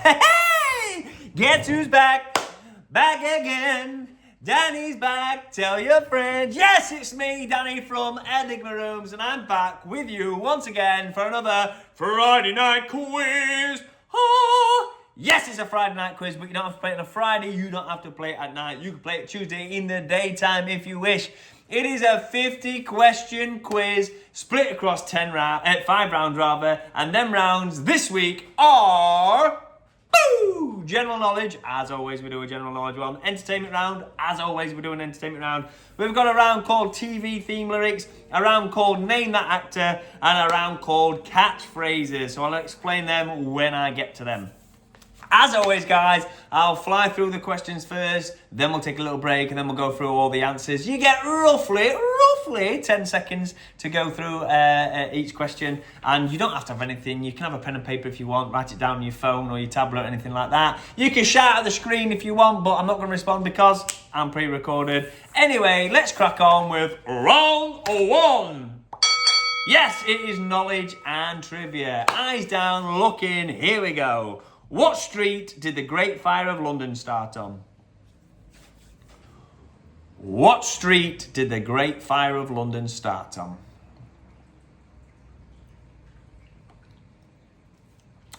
Hey! Guess who's back? Back again. Danny's back. Tell your friends. Yes, it's me, Danny from Enigma Rooms, and I'm back with you once again for another Friday night quiz. Oh! Yes, it's a Friday night quiz, but you don't have to play it on a Friday. You don't have to play it at night. You can play it Tuesday in the daytime if you wish. It is a 50-question quiz split across 5 rounds rather, and them rounds this week are general knowledge. As always, we do a general knowledge one. Entertainment round. As always, we do an entertainment round. We've got a round called TV theme lyrics, a round called Name That Actor, and a round called Catchphrases. So I'll explain them when I get to them. As always, guys, I'll fly through the questions first, then we'll take a little break, and then we'll go through all the answers. You get roughly 10 seconds to go through each question, and you don't have to have anything. You can have a pen and paper if you want, write it down on your phone or your tablet or anything like that. You can shout at the screen if you want, but I'm not going to respond because I'm pre-recorded. Anyway, let's crack on with round 1. Yes, it is knowledge and trivia. Eyes down, looking, here we go. What street did the Great Fire of London start on? What street did the Great Fire of London start on?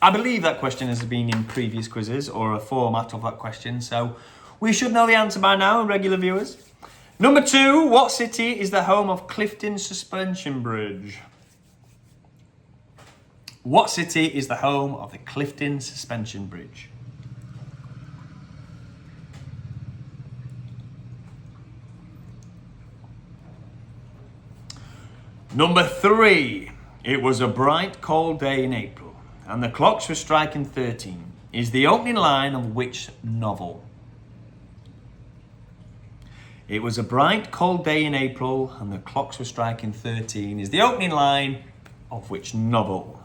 I believe that question has been in previous quizzes or a format of that question, so we should know the answer by now, regular viewers. Number 2, what city is the home of Clifton Suspension Bridge? What city is the home of the Clifton Suspension Bridge? Number 3, it was a bright cold day in April and the clocks were striking 13 is the opening line of which novel? It was a bright cold day in April and the clocks were striking 13 is the opening line of which novel?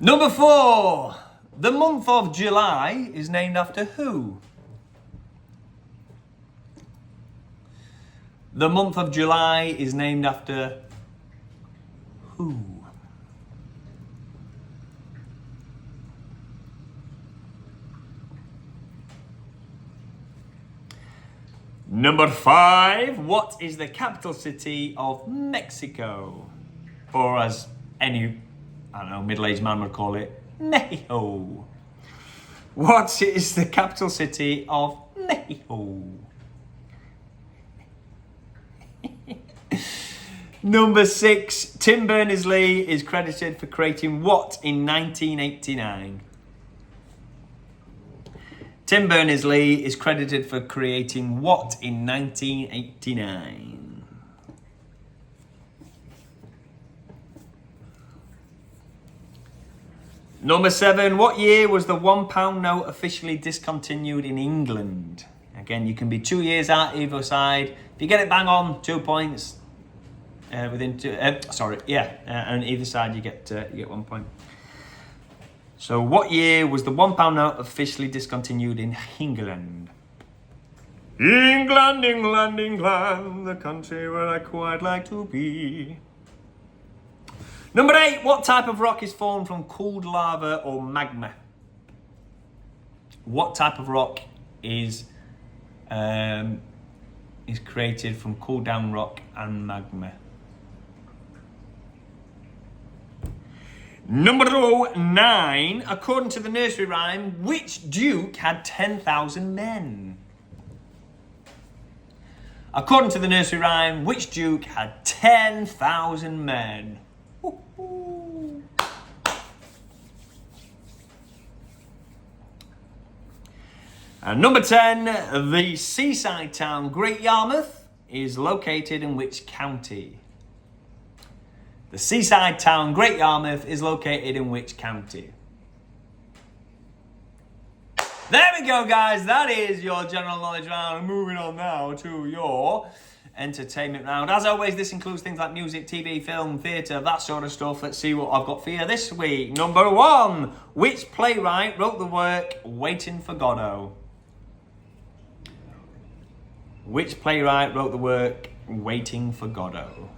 Number 4, the month of July is named after who? The month of July is named after who? Number 5, what is the capital city of Mexico? Or as any middle-aged man would call it, Mexico. What is the capital city of Mexico? Number 6, Tim Berners-Lee is credited for creating what in 1989? Tim Berners-Lee is credited for creating what in 1989? Number 7, what year was the £1 note officially discontinued in England? Again, you can be 2 years out either side. If you get it bang on, 2 points. And either side you get 1 point. So, what year was the £1 note officially discontinued in England? England, England, England, the country where I quite like to be. Number 8, what type of rock is formed from cooled lava or magma? What type of rock is created from cooled down rock and magma? Number 9, according to the nursery rhyme, which duke had 10,000 men? According to the nursery rhyme, which duke had 10,000 men? And number 10, the seaside town Great Yarmouth is located in which county? The seaside town Great Yarmouth is located in which county? There we go, guys. That is your general knowledge round. Moving on now to your entertainment round. As always, this includes things like music, TV, film, theatre, that sort of stuff. Let's see what I've got for you this week. Number 1, which playwright wrote the work Waiting for Godot? Which playwright wrote the work Waiting for Godot?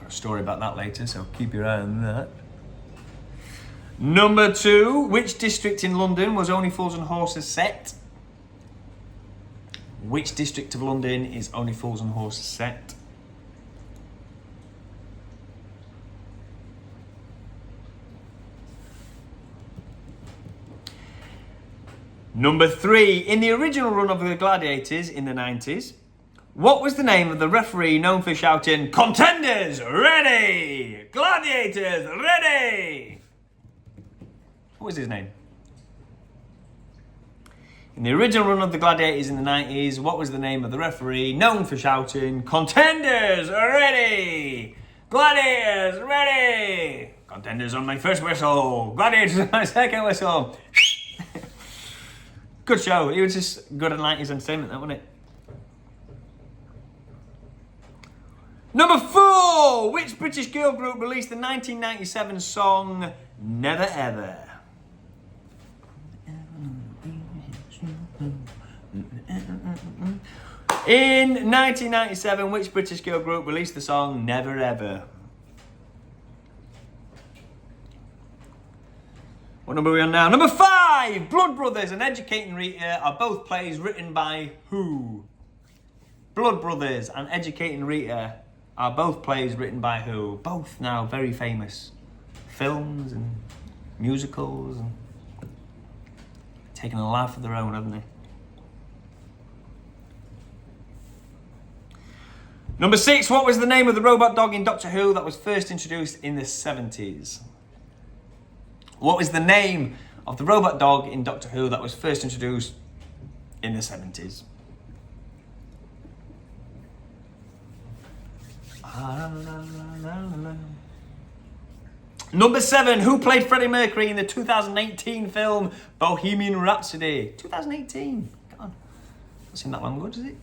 a story about that later, so keep your eye on that. Number 2, which district in London was Only Fools and Horses set? Which district of London is Only Fools and Horses set? Number 3, in the original run of the Gladiators in the 90s, what was the name of the referee known for shouting, "Contenders, ready! Gladiators, ready!" What was his name? In the original run of the Gladiators in the 90s, what was the name of the referee known for shouting, "Contenders, ready! Gladiators, ready! Contenders on my first whistle! Gladiators on my second whistle!" Good show. It was just good at 90s entertainment, that, wasn't it? Number 4, which British girl group released the 1997 song Never Ever? In 1997, which British girl group released the song Never Ever? What number are we on now? Number 5! Blood Brothers and Educating Rita are both plays written by who? Blood Brothers and Educating Rita are both plays written by who? Both now very famous films and musicals and taking a life of their own, haven't they? Number 6, what was the name of the robot dog in Doctor Who that was first introduced in the 70s? What was the name of the robot dog in Doctor Who that was first introduced in the 70s? Number 7, who played Freddie Mercury in the 2018 film Bohemian Rhapsody? 2018? God, not seen that long ago, does it?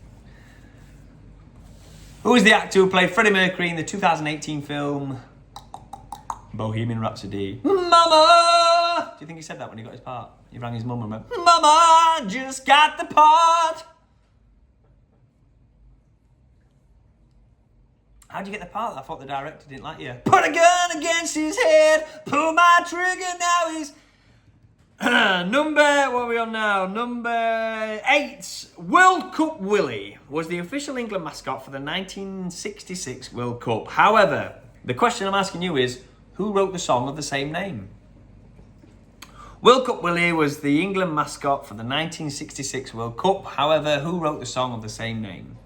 Who is the actor who played Freddie Mercury in the 2018 film Bohemian Rhapsody? Mama! Do you think he said that when he got his part? He rang his mum and went, "Mama, just got the part." How'd you get the part? I thought the director didn't like you. Put a gun against his head, pull my trigger, now he's... What are we on now? Number 8. World Cup Willie was the official England mascot for the 1966 World Cup. However, the question I'm asking you is, who wrote the song of the same name? World Cup Willie was the England mascot for the 1966 World Cup. However, who wrote the song of the same name?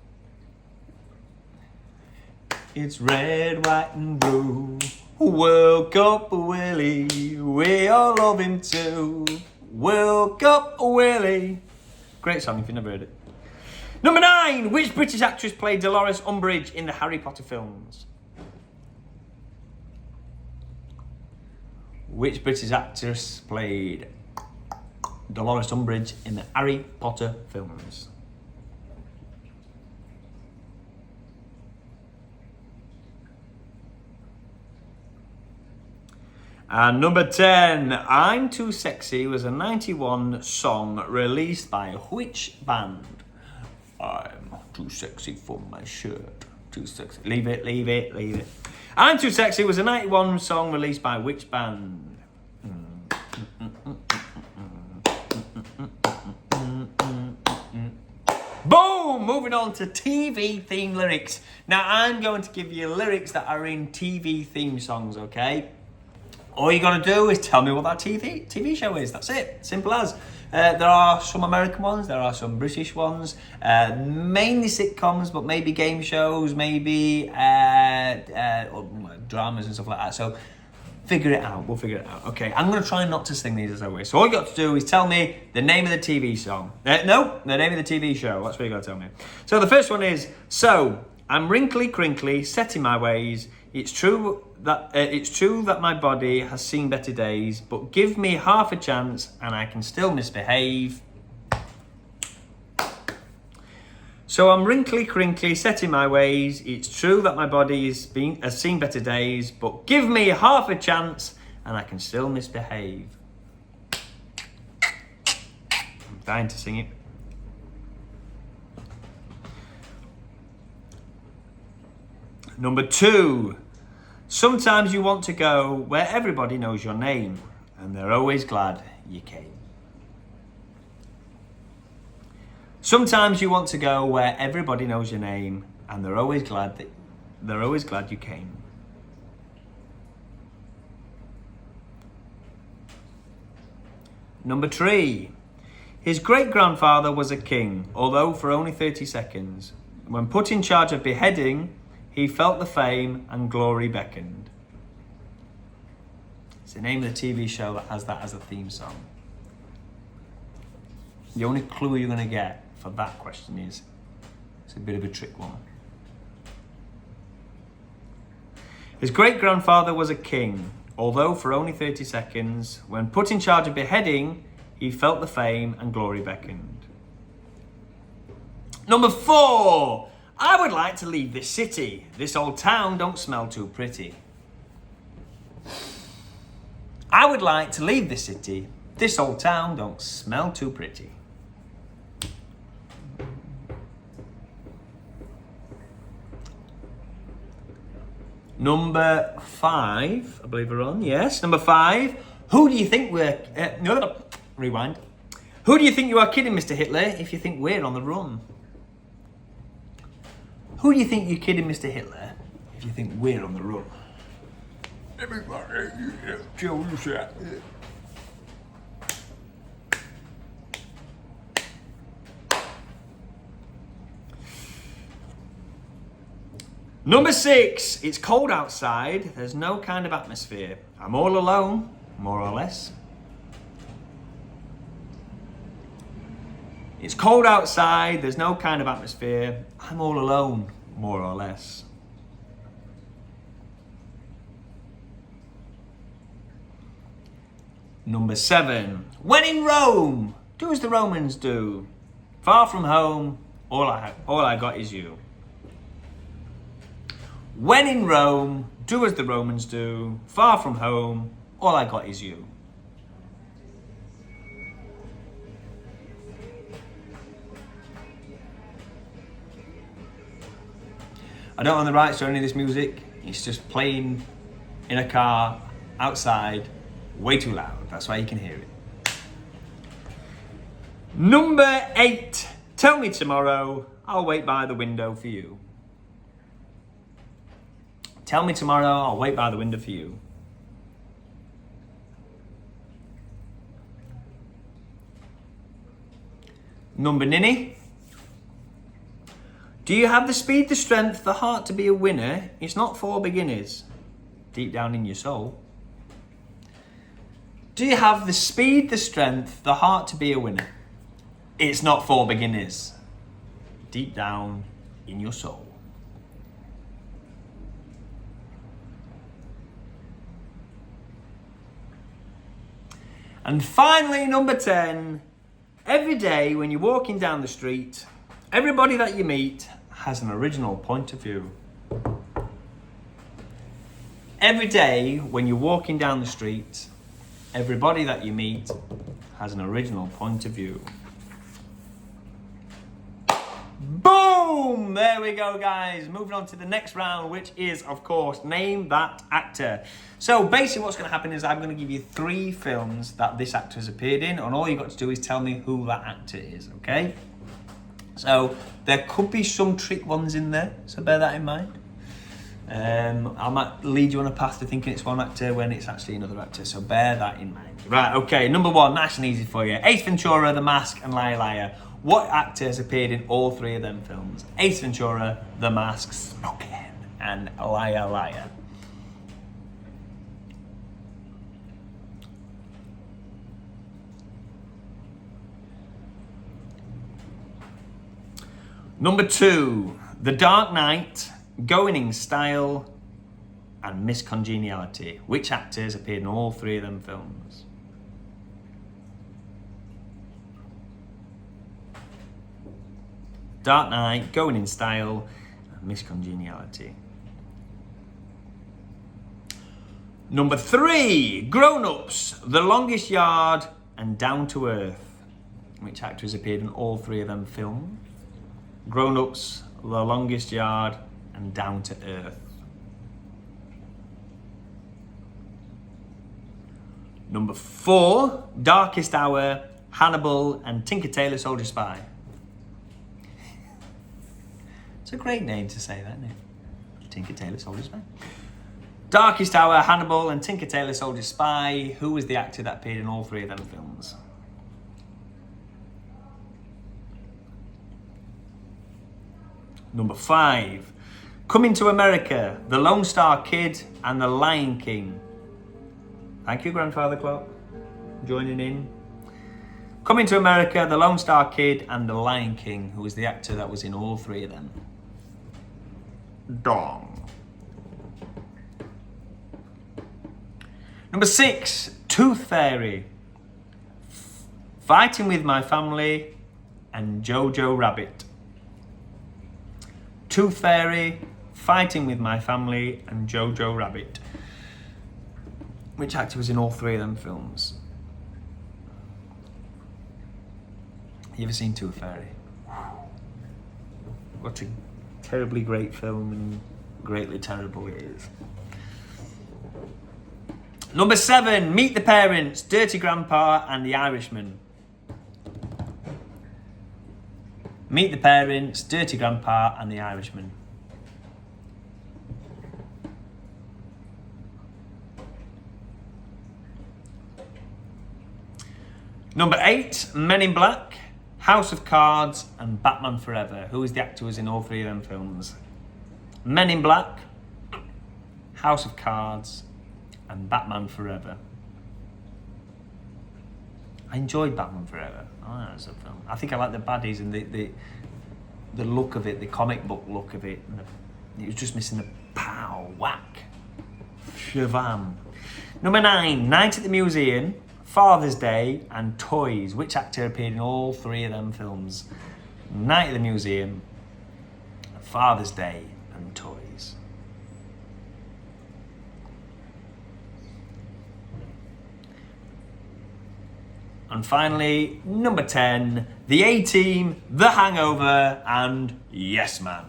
It's red, white and blue. World Cup Willie, we all love him too. World Cup Willie. Great song if you've never heard it. Number 9, which British actress played Dolores Umbridge in the Harry Potter films? Which British actress played Dolores Umbridge in the Harry Potter films? And number 10, I'm Too Sexy was a 91 song released by which band? I'm too sexy for my shirt. Too sexy. Leave it, leave it, leave it. I'm Too Sexy was a 91 song released by which band? Boom! Moving on to TV theme lyrics. Now I'm going to give you lyrics that are in TV theme songs, okay? All you're going to do is tell me what that TV show is. That's it. Simple as. There are some American ones. There are some British ones. Mainly sitcoms, but maybe game shows, maybe dramas and stuff like that. So figure it out. We'll figure it out. Okay, I'm going to try not to sing these as always. So all you got to do is tell me the name of the TV song. No, the name of the TV show. That's what you got to tell me. So the first one is, so I'm wrinkly, crinkly, set in my ways. It's true that my body has seen better days, but give me half a chance and I can still misbehave. So I'm wrinkly, crinkly, set in my ways. It's true that my body has seen better days, but give me half a chance and I can still misbehave. I'm dying to sing it. Number 2. Sometimes you want to go where everybody knows your name and they're always glad you came. Sometimes you want to go where everybody knows your name and they're always glad you came. Number 3. His great-grandfather was a king, although for only 30 seconds. When put in charge of beheading, he felt the fame and glory beckoned. It's the name of the TV show that has that as a theme song. The only clue you're going to get for that question is it's a bit of a trick one. His great-grandfather was a king, although for only 30 seconds. When put in charge of beheading, he felt the fame and glory beckoned. Number 4. I would like to leave this city. This old town don't smell too pretty. I would like to leave this city. This old town don't smell too pretty. Number 5, I believe we're on. Yes, number 5. Who do you think we're... rewind. Who do you think you are kidding, Mr. Hitler, if you think we're on the run? Who do you think you're kidding, Mr. Hitler, if you think we're on the run? Everybody, chill yourself. Number 6. It's cold outside. There's no kind of atmosphere. I'm all alone, more or less. It's cold outside. There's no kind of atmosphere. I'm all alone, more or less. Number 7. When in Rome, do as the Romans do. Far from home, all I got is you. When in Rome, do as the Romans do. Far from home, all I got is you. I don't own the rights to any of this music. It's just playing in a car, outside, way too loud. That's why you can hear it. Number 8. Tell me tomorrow, I'll wait by the window for you. Tell me tomorrow, I'll wait by the window for you. Number 9. Do you have the speed, the strength, the heart to be a winner? It's not for beginners. Deep down in your soul. Do you have the speed, the strength, the heart to be a winner? It's not for beginners. Deep down in your soul. And finally, number 10. Every day when you're walking down the street, everybody that you meet has an original point of view. Every day when you're walking down the street, everybody that you meet has an original point of view. Boom! There we go, guys. Moving on to the next round, which is, of course, Name That Actor. So basically what's going to happen is I'm going to give you 3 films that this actor has appeared in, and all you've got to do is tell me who that actor is, okay? So there could be some trick ones in there, so bear that in mind. I might lead you on a path to thinking it's one actor when it's actually another actor, so bear that in mind. Right, okay, number 1, nice and easy for you. Ace Ventura, The Mask, and Liar Liar. What actor has appeared in all 3 of them films? Ace Ventura, The Mask, Smoking, and Liar Liar. Number 2, The Dark Knight, Going in Style, and Miss Congeniality. Which actors appeared in all 3 of them films? Dark Knight, Going in Style, and Miss Congeniality. Number 3, Grown Ups, The Longest Yard, and Down to Earth. Which actors appeared in all 3 of them films? Grown Ups, The Longest Yard, and Down to Earth. Number 4, Darkest Hour, Hannibal and Tinker Tailor Soldier Spy. It's a great name to say that, isn't it? Tinker Tailor Soldier Spy. Darkest Hour, Hannibal and Tinker Tailor Soldier Spy. Who was the actor that appeared in all 3 of them films? Number 5, Coming to America, The Lone Star Kid and The Lion King. Thank you, Grandfather Clock, joining in. Coming to America, The Lone Star Kid and The Lion King. Who was the actor that was in all 3 of them? Dong. Number 6, Tooth Fairy, Fighting with My Family and Jojo Rabbit. Tooth Fairy, Fighting with My Family and Jojo Rabbit. Which actor was in all 3 of them films? You ever seen Tooth Fairy? What a terribly great film and greatly terrible it is. Number 7, Meet the Parents, Dirty Grandpa and The Irishman. Meet the Parents, Dirty Grandpa and The Irishman. Number 8, Men in Black, House of Cards and Batman Forever. Who was the actor who was in all 3 of them films? Men in Black, House of Cards and Batman Forever. I enjoyed Batman Forever. Oh, that's a film. I think I like the baddies and the look of it, the comic book look of it. And it was just missing the pow, whack, shavam. Number 9, Night at the Museum, Father's Day and Toys. Which actor appeared in all 3 of them films? Night at the Museum, Father's Day and Toys. And finally, number 10, The A-Team, The Hangover and Yes Man.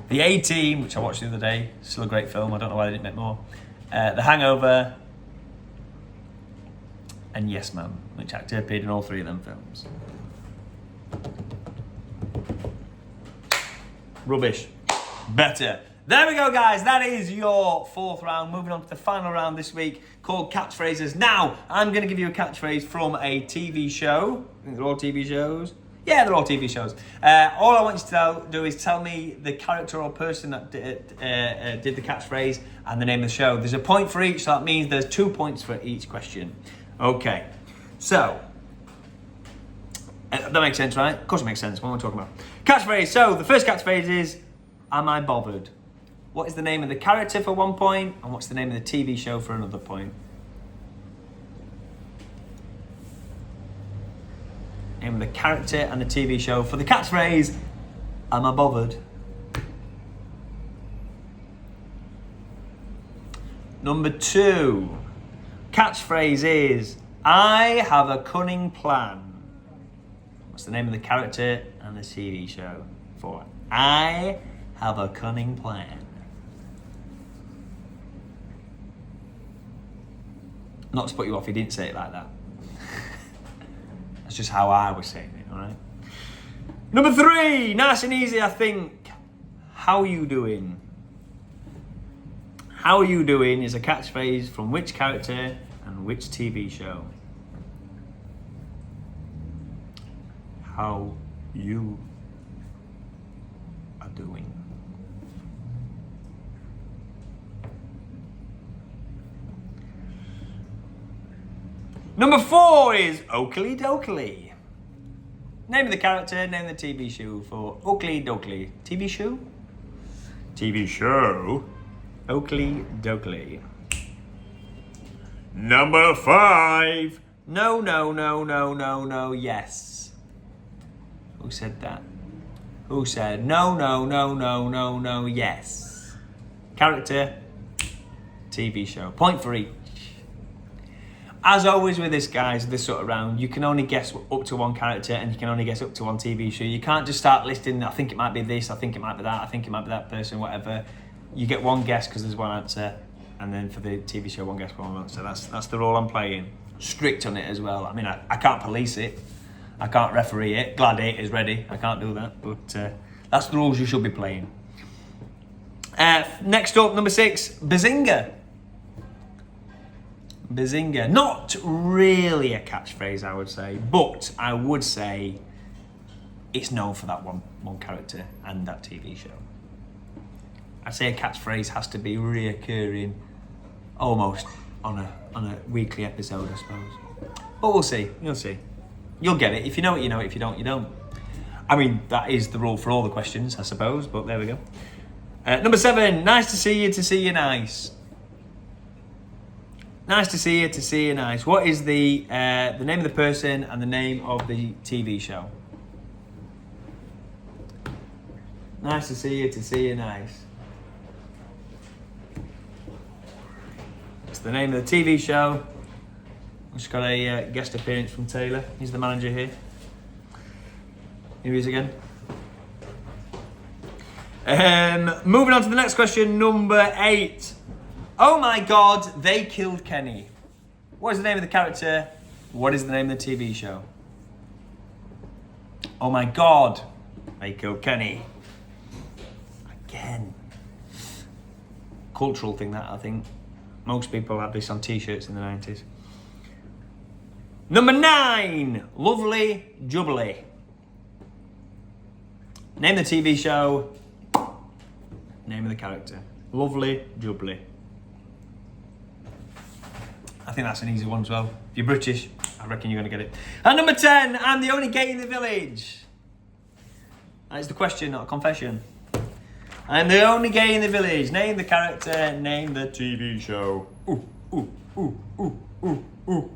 The A-Team, which I watched the other day, still a great film, I don't know why they didn't make more. The Hangover and Yes Man, which actor appeared in all 3 of them films. Rubbish. Better. There we go, guys. That is your 4th round. Moving on to the final round this week called Catchphrases. Now, I'm going to give you a catchphrase from a TV show. I think they're all TV shows. Yeah, they're all TV shows. All I want you to do is tell me the character or person that did the catchphrase and the name of the show. There's a point for each, so that means there's 2 points for each question. Okay, so that makes sense, right? Of course it makes sense. What am I talking about? Catchphrase. So the first catchphrase is, am I bothered? What is the name of the character for 1 point? And what's the name of the TV show for another point? Name of the character and the TV show for the catchphrase, am I bothered? Number 2. Catchphrase is, I have a cunning plan. What's the name of the character and the TV show for I have a cunning plan? Not to put you off, he didn't say it like that. That's just how I was saying it, all right? Number 3, nice and easy, I think. How are you doing? How are you doing is a catchphrase from which character and which TV show? How you are doing. Number 4 is Oakley Dokley. Name of the character, name of the TV show for Oakley Dokley. TV show? TV show. Oakley Dokley. Number 5. No, no, no, no, no, no, yes. Who said that? Who said no, no, no, no, no, no, yes? Character, TV show. Point for each. As always with this, guys, this sort of round, you can only guess up to 1 character and you can only guess up to 1 TV show. You can't just start listing, I think it might be this, I think it might be that, I think it might be that person, whatever. You get 1 guess because there's 1 answer. and then for the TV show, one guest, one vote. So that's the role I'm playing. Strict on it as well. I mean, I can't police it. I can't referee it. Gladiator's ready. I can't do that. But that's the rules you should be playing. Next up, number 6, Bazinga. Bazinga. Not really a catchphrase, I would say, but I would say it's known for that one character and that TV show. I'd say a catchphrase has to be reoccurring almost on a weekly episode, I suppose. But we'll see. You'll see. You'll get it. If you know it, you know it. If you don't, you don't. I mean, that is the rule for all the questions, I suppose, but there we go. Number 7, nice to see you nice. Nice to see you nice. What is the name of the person and the name of the TV show? Nice to see you nice. It's the name of the TV show. I've just got a guest appearance from Taylor. He's the manager here. Here he is again. Moving on to the next question, number 8. Oh my God, they killed Kenny. What is the name of the character? What is the name of the TV show? Oh my God, they killed Kenny. Again. Cultural thing that, I think. Most people had this on t-shirts in the 90s. Number 9, Lovely Jubbly. Name of the TV show. Name of the character. Lovely Jubbly. I think that's an easy one as well. If you're British, I reckon you're going to get it. And number 10, I'm the only gay in the village. That is the question, not a confession. I'm the only gay in the village. Name the character, name the TV show. Ooh, ooh, ooh, ooh, ooh, ooh.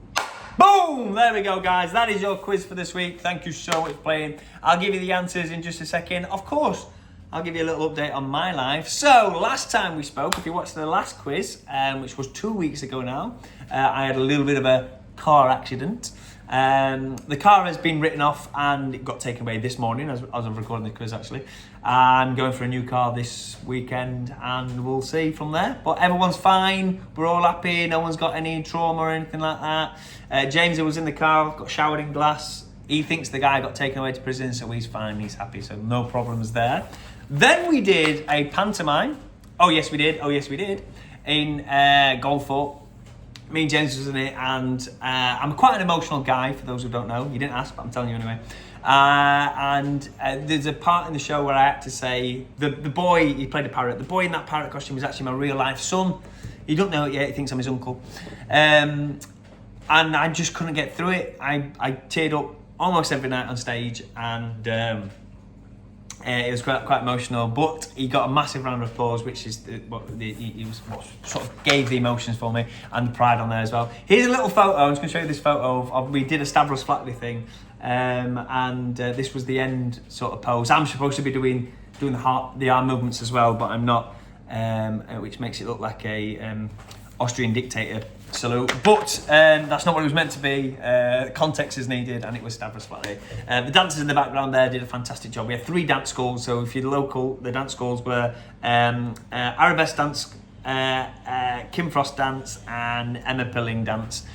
Boom! There we go, guys. That is your quiz for this week. Thank you so much for playing. I'll give you the answers in just a second. Of course, I'll give you a little update on my life. So, last time we spoke, if you watched the last quiz, which was 2 weeks ago now, I had a little bit of a car accident. The car has been written off and it got taken away this morning as I'm recording the quiz, actually. I'm going for a new car this weekend and we'll see from there. But everyone's fine. We're all happy. No one's got any trauma or anything like that. James, who was in the car, got showered in glass. He thinks the guy got taken away to prison, so he's fine. He's happy, so no problems there. Then we did a pantomime. Oh, yes, we did. In Goldthorpe. Me and James was in it, and I'm quite an emotional guy, for those who don't know. You didn't ask, but I'm telling you anyway. And there's a part in the show where I had to say, the boy, he played a parrot, the boy in that parrot costume was actually my real life son. He don't know it yet, he thinks I'm his uncle. And I just couldn't get through it. I teared up almost every night on stage, and it was quite emotional, but he got a massive round of applause, which is what sort of gave the emotions for me, and the pride on there as well. Here's a little photo. I'm just going to show you this photo of we did a Stavros Flatley thing, and this was the end sort of pose. I'm supposed to be doing the arm movements as well, but I'm not, which makes it look like a Austrian dictator salute, but that's not what it was meant to be. Context is needed, and it was Stavros Flatley. The dancers in the background there did a fantastic job. We had 3 dance schools, so if you're local, the dance schools were Arabesque dance, Kim Frost dance, and Emma Pilling dance.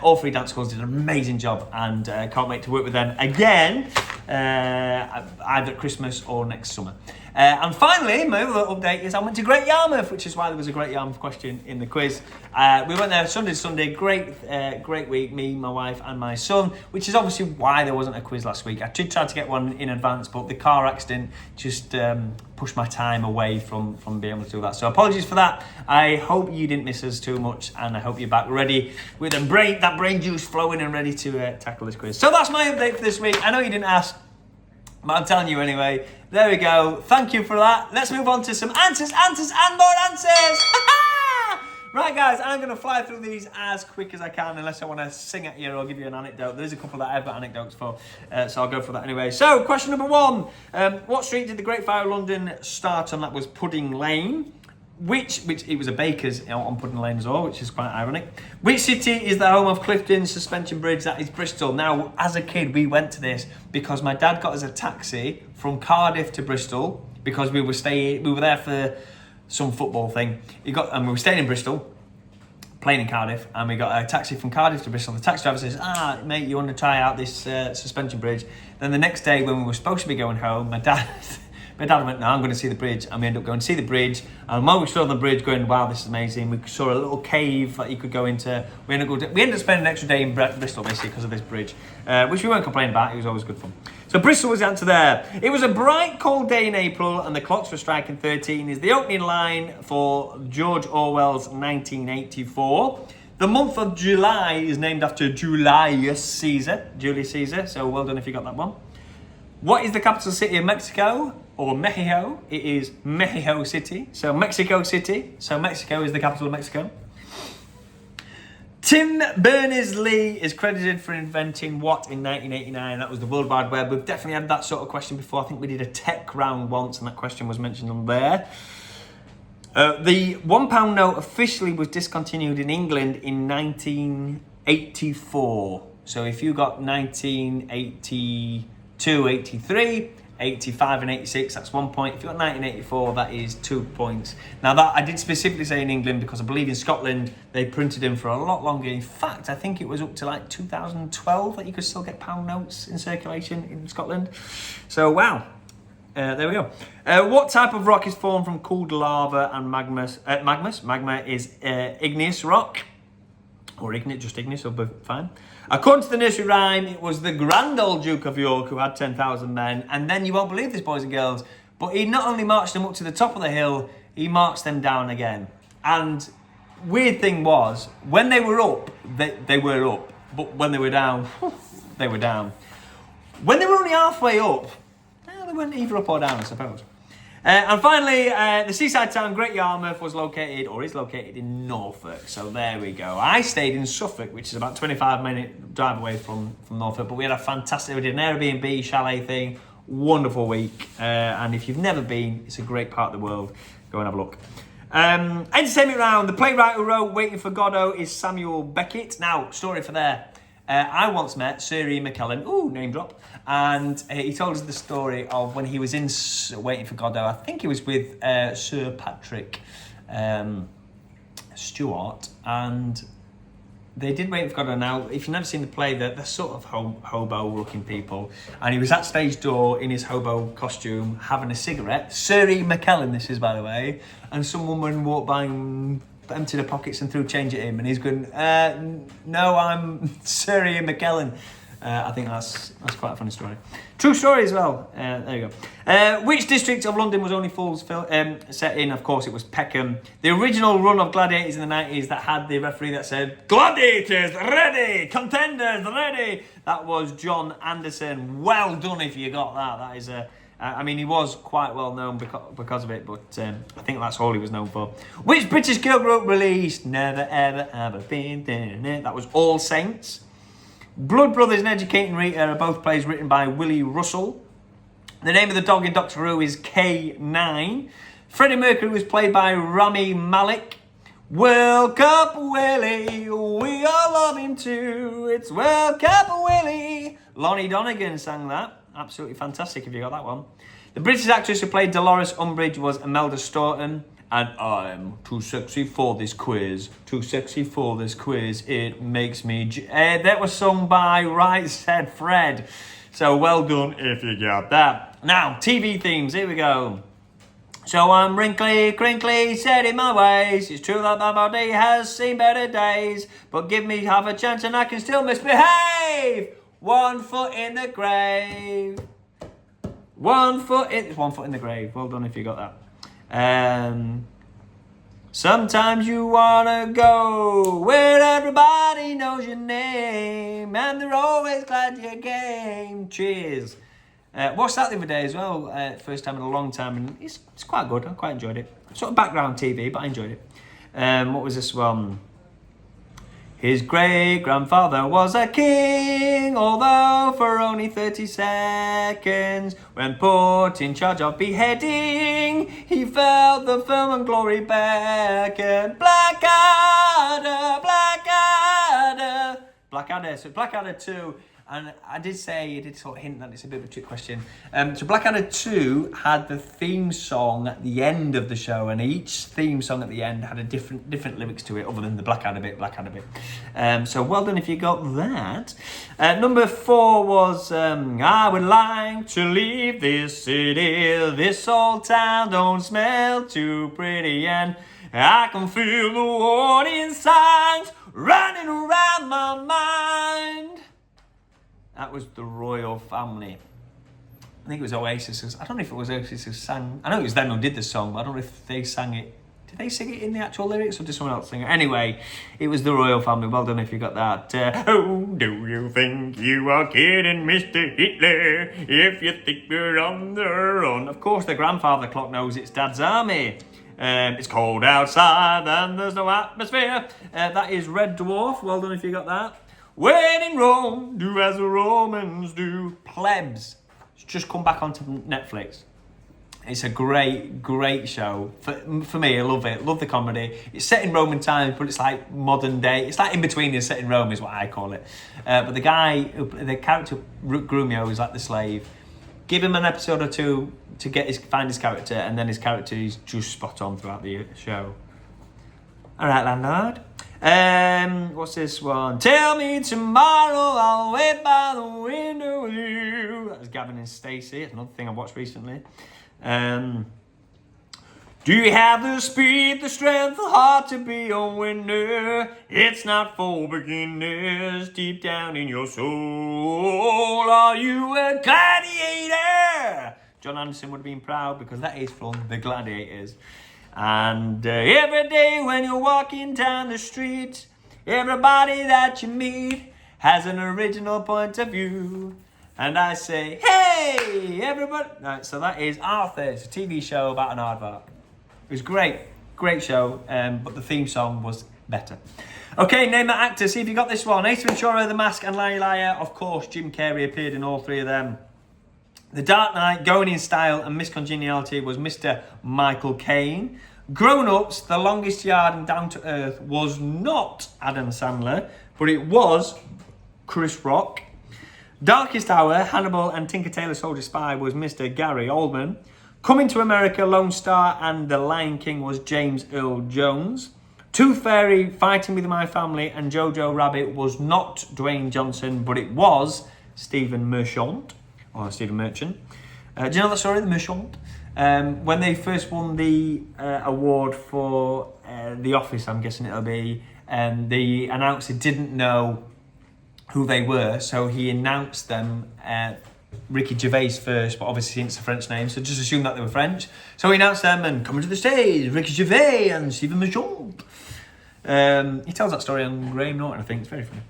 All 3 dance schools did an amazing job, and can't wait to work with them again, either at Christmas or next summer. And finally, my other update is I went to Great Yarmouth, which is why there was a Great Yarmouth question in the quiz. We went there Sunday to Sunday, great week, me, my wife and my son, which is obviously why there wasn't a quiz last week. I did try to get one in advance, but the car accident just pushed my time away from being able to do that. So apologies for that. I hope you didn't miss us too much, and I hope you're back ready with that brain juice flowing and ready to tackle this quiz. So that's my update for this week. I know you didn't ask, but I'm telling you anyway. There we go. Thank you for that. Let's move on to some answers, and more answers. Right, guys, I'm going to fly through these as quick as I can, unless I want to sing at you or give you an anecdote. There's a couple that I've got anecdotes for, so I'll go for that anyway. So, question number 1. What street did the Great Fire of London start on? That was Pudding Lane. Which it was a baker's on Pudding Lane as well, which is quite ironic. Which city is the home of Clifton Suspension Bridge? That is Bristol. Now, as a kid, we went to this because my dad got us a taxi from Cardiff to Bristol because we were there for some football thing. And we were staying in Bristol, playing in Cardiff, and we got a taxi from Cardiff to Bristol. The taxi driver says, mate, you want to try out this suspension bridge? Then the next day when we were supposed to be going home, my dad went, no, I'm going to see the bridge. And we ended up going to see the bridge. And while we saw the bridge going, wow, this is amazing, we saw a little cave that you could go into. We ended up spending an extra day in Bristol, basically, because of this bridge, which we weren't complaining about. It was always good fun. So Bristol was the answer there. It was a bright, cold day in April, and the clocks were striking 13 is the opening line for George Orwell's 1984. The month of July is named after Julius Caesar, so well done if you got that one. What is the capital city of Mexico, or Mexico? It is Mexico City, so Mexico City, so Mexico is the capital of Mexico. Tim Berners-Lee is credited for inventing what in 1989? That was the World Wide Web. We've definitely had that sort of question before. I think we did a tech round once, and that question was mentioned on there. The £1 note officially was discontinued in England in 1984. So if you got 1982, 83, 85 and 86, that's 1 point. If you got 1984, that is 2 points. Now that I did specifically say in England because I believe in Scotland they printed them for a lot longer. In fact, I think it was up to like 2012 that you could still get pound notes in circulation in Scotland. So wow. There we go. What type of rock is formed from cooled lava and magmas? Magma is igneous rock. Or just igneous, will be fine. According to the nursery rhyme, it was the grand old Duke of York who had 10,000 men. And then you won't believe this, boys and girls, but he not only marched them up to the top of the hill, he marched them down again. And weird thing was, when they were up, they were up. But when they were down, they were down. When they were only halfway up, they weren't either up or down, I suppose. And finally, the seaside town Great Yarmouth is located in Norfolk. So there we go. I stayed in Suffolk, which is about 25-minute drive away from Norfolk. But we had a fantastic, we did an Airbnb chalet thing. Wonderful week. And if you've never been, it's a great part of the world. Go and have a look. Entertainment round. The playwright who wrote Waiting for Godot is Samuel Beckett. Now, story for there. I once met Sir Ian McKellen, name drop, and he told us the story of when he was in Waiting for Godot. I think he was with Sir Patrick Stewart, and they did Waiting for Godot. Now, if you've never seen the play, they're sort of hobo-looking people, and he was at stage door in his hobo costume having a cigarette. Sir Ian McKellen, this is, by the way, and some woman walked by and emptied her pockets and threw change at him, and he's going, no, I'm Sir Ian McKellen. I think that's quite a funny story. True story as well. There you go. Which district of London was Only Fools set in? Of course, it was Peckham. The original run of Gladiators in the 90s that had the referee that said, Gladiators ready, contenders ready. That was John Anderson. Well done if you got that. That is he was quite well known because of it, but I think that's all he was known for. Which British girl group released Never Ever Ever Been There? That was All Saints. Blood Brothers and Educating Rita are both plays written by Willie Russell. The name of the dog in Doctor Who is K9. Freddie Mercury was played by Rami Malek. World Cup Willie, we all love him too. It's World Cup Willie. Lonnie Donegan sang that. Absolutely fantastic if you got that one. The British actress who played Dolores Umbridge was Imelda Staunton. And I'm too sexy for this quiz. Too sexy for this quiz. It makes me... that was sung by Right Said Fred. So well done if you got that. Now, TV themes. Here we go. So I'm wrinkly, crinkly, set in my ways. It's true that my body has seen better days. But give me half a chance and I can still misbehave. 1 foot in the grave. 1 foot in the grave. Well done if you got that. Sometimes you wanna go where everybody knows your name and they're always glad you came. Cheers. Watched that the other day as well. First time in a long time, and it's quite good. I quite enjoyed it. Sort of background TV, but I enjoyed it. What was this one? His great-grandfather was a king, although for only 30 seconds. When put in charge of beheading, he felt the film and glory beckon. Blackadder, Blackadder. Blackadder, so Blackadder 2. And I did sort of hint that it's a bit of a trick question. So Blackadder 2 had the theme song at the end of the show, and each theme song at the end had a different lyrics to it, other than the Blackadder bit. So well done if you got that. Number 4 was I would like to leave this city. This old town don't smell too pretty, and I can feel the warning signs running around my mind. That was the royal family. I think it was Oasis. I don't know if it was Oasis who sang. I know it was them who did the song, but I don't know if they sang it. Did they sing it in the actual lyrics, or did someone else sing it? Anyway, it was the royal family. Well done if you got that. Oh, do you think you are kidding, Mr. Hitler, if you think we're on the run? Of course, the grandfather clock knows it's Dad's army. It's cold outside and there's no atmosphere. That is Red Dwarf. Well done if you got that. When in Rome, do as the Romans do. Plebs. It's just come back onto Netflix. It's a great show. For me, I love it. Love the comedy. It's set in Roman times, but it's like modern day. It's like in between and set in Rome is what I call it. But the character Grumio is like the slave. Give him an episode or two to find his character, and then his character is just spot on throughout the show. All right, landlord. What's this one? Tell me tomorrow, I'll wait by the window with you. That was Gavin and Stacey. It's another thing I've watched recently. Do you have the speed, the strength, the heart to be a winner? It's not for beginners. Deep down in your soul, are you a gladiator? John Anderson would have been proud, because that is from The Gladiators. And every day when you're walking down the street, everybody that you meet has an original point of view. And I say, hey, everybody. Right, so that is Arthur. It's a TV show about an aardvark. It was great show, but the theme song was better. Okay, name that actor. See if you got this one. Ace Ventura, The Mask, and Liar Liar. Of course, Jim Carrey appeared in all three of them. The Dark Knight, Going in Style, and Miss Congeniality was Mr. Michael Caine. Grown Ups, The Longest Yard, and Down to Earth was not Adam Sandler, but it was Chris Rock. Darkest Hour, Hannibal, and Tinker Tailor Soldier Spy was Mr. Gary Oldman. Coming to America, Lone Star, and The Lion King was James Earl Jones. Tooth Fairy, Fighting with My Family, and Jojo Rabbit was not Dwayne Johnson, but it was Stephen Merchant. Do you know that story, the Merchant? When they first won the award for The Office, I'm guessing it'll be, the announcer didn't know who they were, so he announced them Ricky Gervais first, but obviously it's a French name, so just assume that they were French. So he announced them, and coming to the stage, Ricky Gervais and Stephen Merchant. He tells that story on Graham Norton, I think. It's very funny.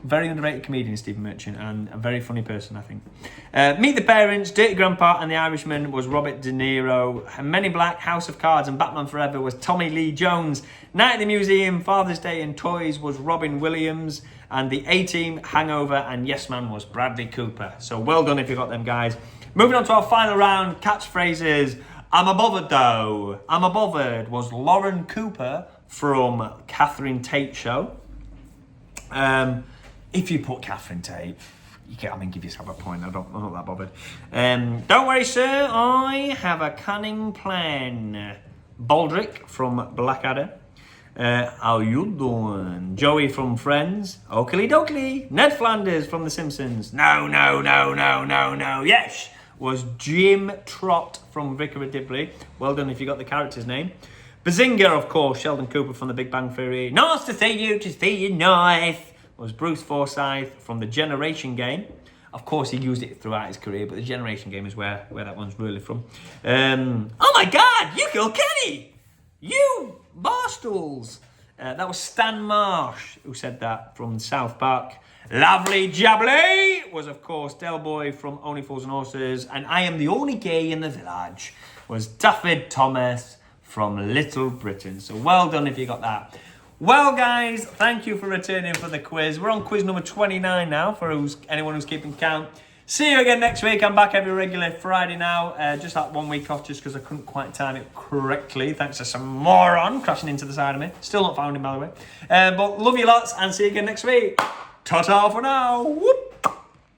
Very underrated comedian, Stephen Merchant, and a very funny person, I think. Meet the Parents, Dirty Grandpa, and The Irishman was Robert De Niro. Men in Black, House of Cards, and Batman Forever was Tommy Lee Jones. Night at the Museum, Father's Day, and Toys was Robin Williams. And The A-Team, Hangover, and Yes Man was Bradley Cooper. So well done if you got them, guys. Moving on to our final round, catchphrases. I'm a bothered though. I'm a bothered was Lauren Cooper from Catherine Tate Show. If you put Catherine Tate, give yourself a point. I'm not that bothered. Don't worry, sir. I have a cunning plan. Baldrick from Blackadder. How you doing? Joey from Friends. Oakley Dokley. Ned Flanders from The Simpsons. No. Yes. Was Jim Trott from Vicar of Dibley. Well done if you got the character's name. Bazinga, of course. Sheldon Cooper from The Big Bang Theory. Nice to see you, nice. Was Bruce Forsyth from The Generation Game. Of course, he used it throughout his career, but The Generation Game is where that one's really from. Oh my God, you killed Kenny! You barstools! That was Stan Marsh who said that from South Park. Lovely Jubbly was, of course, Del Boy from Only Fools and Horses. And I Am the Only Gay in the Village was David Thomas from Little Britain. So well done if you got that. Well, guys, thank you for returning for the quiz. We're on quiz number 29 now for anyone who's keeping count. See you again next week. I'm back every regular Friday now. Just that 1 week off just because I couldn't quite time it correctly. Thanks to some moron crashing into the side of me. Still not found him, by the way. But love you lots and see you again next week. Ta-ta for now. Whoop.